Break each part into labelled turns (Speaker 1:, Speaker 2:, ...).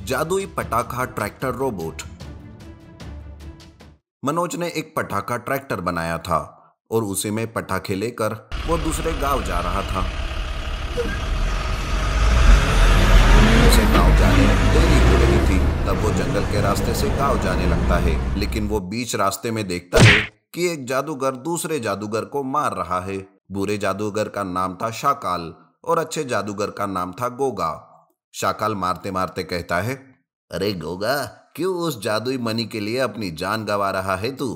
Speaker 1: जादुई पटाखा tractor robot. Manoj ने एक पटाखा ट्रैक्टर बनाया था और उसी में पटाखे लेकर वो दूसरे गांव जा रहा था। उसे गांव जाने देरी हो रही थी। तब वो जंगल के रास्ते से गांव जाने लगता है, लेकिन वो बीच रास्ते में देखता है कि एक जादूगर दूसरे जादूगर को मार रहा है। बुरे जादूगर का नाम था शाकाल और अच्छे जादूगर का नाम था गोगा। शाकाल मारते मारते कहता है, अरे गोगा, क्यों उस जादुई मणि के लिए अपनी जान गंवा रहा है तू?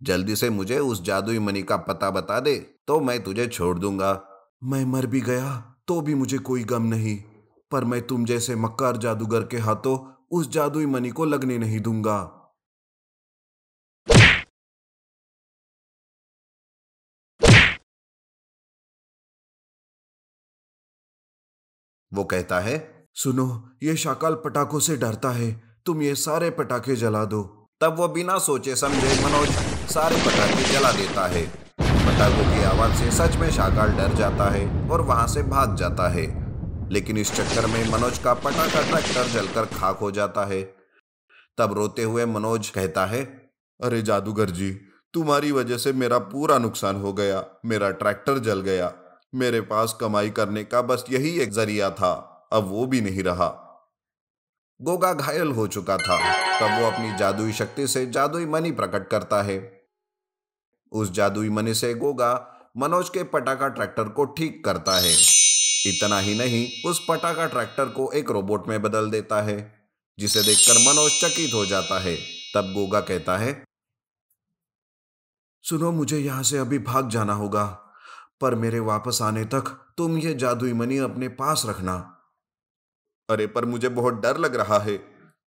Speaker 1: जल्दी से मुझे उस जादुई मणि का पता बता दे तो मैं तुझे छोड़ दूंगा। मैं मर भी गया तो भी मुझे कोई गम नहीं, पर मैं तुम जैसे मक्कार जादूगर के हाथों उस जादुई मणि को लगने नहीं दूंगा। वो कहता है, सुनो, ये शाकाल पटाखों से डरता है, तुम ये सारे पटाखे जला दो। तब वो बिना सोचे समझे मनोज सारे पटाखे जला देता है। पटाखों की आवाज से सच में शाकाल डर जाता है और वहां से भाग जाता है। लेकिन इस चक्कर में मनोज का पटाखा ट्रैक्टर जलकर खाक हो जाता है। तब रोते हुए मनोज कहता है, अरे जादूगर जी, तुम्हारी वजह से मेरा पूरा नुकसान हो गया। मेरा ट्रैक्टर जल गया। मेरे पास कमाई करने का बस यही एक जरिया था, अब वो भी नहीं रहा। गोगा घायल हो चुका था। तब वो अपनी जादुई शक्ति से जादुई मणि प्रकट करता है। उस जादुई मणि से गोगा मनोज के पटाखा ट्रैक्टर को ठीक करता है। इतना ही नहीं, उस पटाखा ट्रैक्टर को एक रोबोट में बदल देता है, जिसे देखकर मनोज चकित हो जाता है। तब गोगा कहता है, सुनो, मुझे यहां से अभी भाग जाना होगा, पर मेरे वापस आने तक तुम ये जादुई मणि अपने पास रखना। अरे पर मुझे बहुत डर लग रहा है।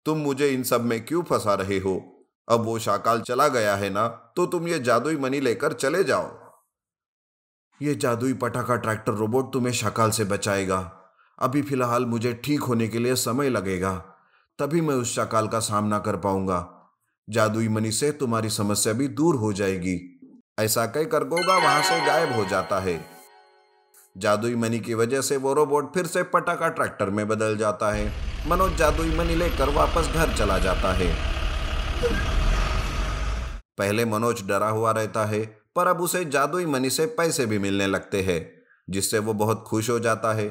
Speaker 1: तुम मुझे इन सब में क्यों फंसा रहे हो? अब वो शाकाल चला गया है ना, तो तुम ये जादुई मणि लेकर चले जाओ। ये जादुई पटाखा ट्रैक्टर रोबोट तुम्हें शाकाल से बचाएगा। अभी फिलहाल मुझे ठीक होने के लिए समय लगेगा, तभी मैं उस शाकाल का सामना कर पाऊंगा। जादुई मणि से तुम्हारी समस्या भी दूर हो जाएगी। ऐसा कहकर गोगा वहां से गायब हो जाता है। जादुई मणि की वजह से वो रोबोट फिर से पटाखा ट्रैक्टर में बदल जाता है। मनोज जादुई मणि लेकर वापस घर चला जाता है। पहले मनोज डरा हुआ रहता है, पर अब उसे जादुई मणि से पैसे भी मिलने लगते हैं, जिससे वो बहुत खुश हो जाता है।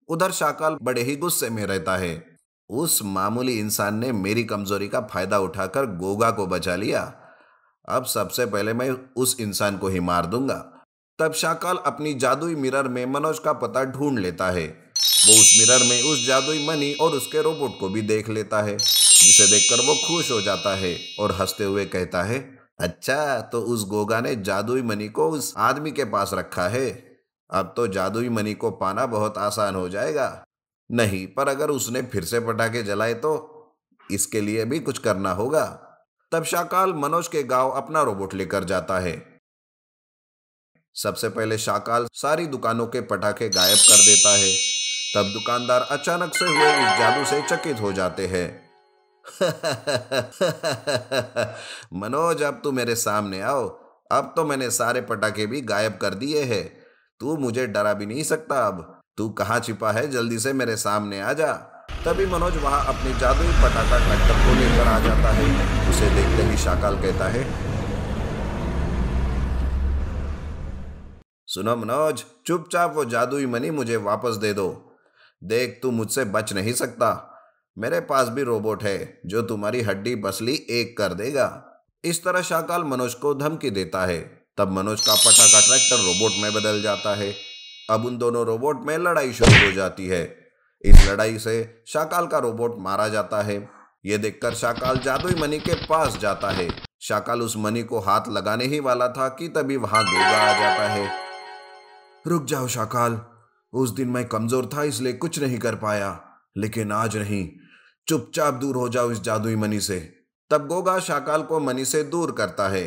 Speaker 1: उधर शाकाल बड़े ही गुस्से में रहता है। उस मामूली इंसान ने मेरी कमजोरी का फायदा उठाकर गोगा को बचा लिया। अब सबसे पहले मैं उस इंसान को ही मार दूंगा। तब शाकाल अपनी जादुई मिरर में मनोज का पता ढूंढ लेता है। वो उस मिरर में उस जादुई मणि और उसके रोबोट को भी देख लेता है, जिसे देखकर वो खुश हो जाता है और हंसते हुए कहता है, अच्छा, तो उस गोगा ने जादुई मणि को उस आदमी के पास रखा है। अब तो जादुई मणि को पाना बहुत आसान हो जाएगा। नहीं, पर अगर उसने फिर से पटाखे जलाए तो इसके लिए भी कुछ करना होगा। तब शाकाल मनोज के गांव अपना रोबोट लेकर जाता है। सबसे पहले शाकाल सारी दुकानों के पटाखे गायब कर देता है। तब दुकानदार अचानक से हुए इस जादू से चकित हो जाते हैं। मनोज, अब तू मेरे सामने आओ। अब तो मैंने सारे पटाखे भी गायब कर दिए हैं। तू मुझे डरा भी नहीं सकता। अब तू कहाँ छिपा है? जल्दी से मेरे सामने आ जा। तभी मनोज वहां अपनी जादुई पटाखा ट्रैक्टर को लेकर आ जाता है। उसे देखते ही शाकाल कहता है, सुनो मनोज, चुपचाप वो जादुई मणि मुझे वापस दे दो। देख, तू मुझसे बच नहीं सकता। मेरे पास भी रोबोट है जो तुम्हारी हड्डी पसली एक कर देगा। इस तरह शाकाल मनोज को धमकी देता है। तब मनोज का पटाखा ट्रैक्टर रोबोट में बदल जाता है। अब उन दोनों रोबोट में लड़ाई शुरू हो जाती है। इस लड़ाई से शाकाल का रोबोट मारा जाता है। यह देखकर शाकाल जादुई मणि के पास जाता है। शाकाल उस मणि को हाथ लगाने ही वाला था कि तभी वहां गोगा आ जाता है। रुक जाओ शाकाल, उस दिन मैं कमजोर था इसलिए कुछ नहीं कर पाया, लेकिन आज नहीं। चुपचाप दूर हो जाओ इस जादुई मणि से। तब गोगा शाकाल को मणि से दूर करता है।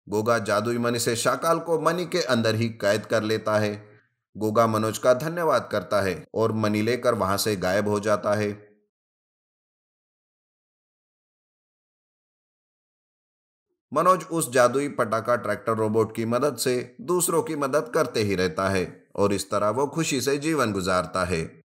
Speaker 1: गोगा जादुई मणि से शाकाल को मणि के अंदर ही कैद कर लेता है। गोगा मनोज का धन्यवाद करता है और मणि लेकर वहां से गायब हो जाता है। मनोज उस जादुई पटाखा ट्रैक्टर रोबोट की मदद से दूसरों की मदद करते ही रहता है और इस तरह वो खुशी से जीवन गुजारता है।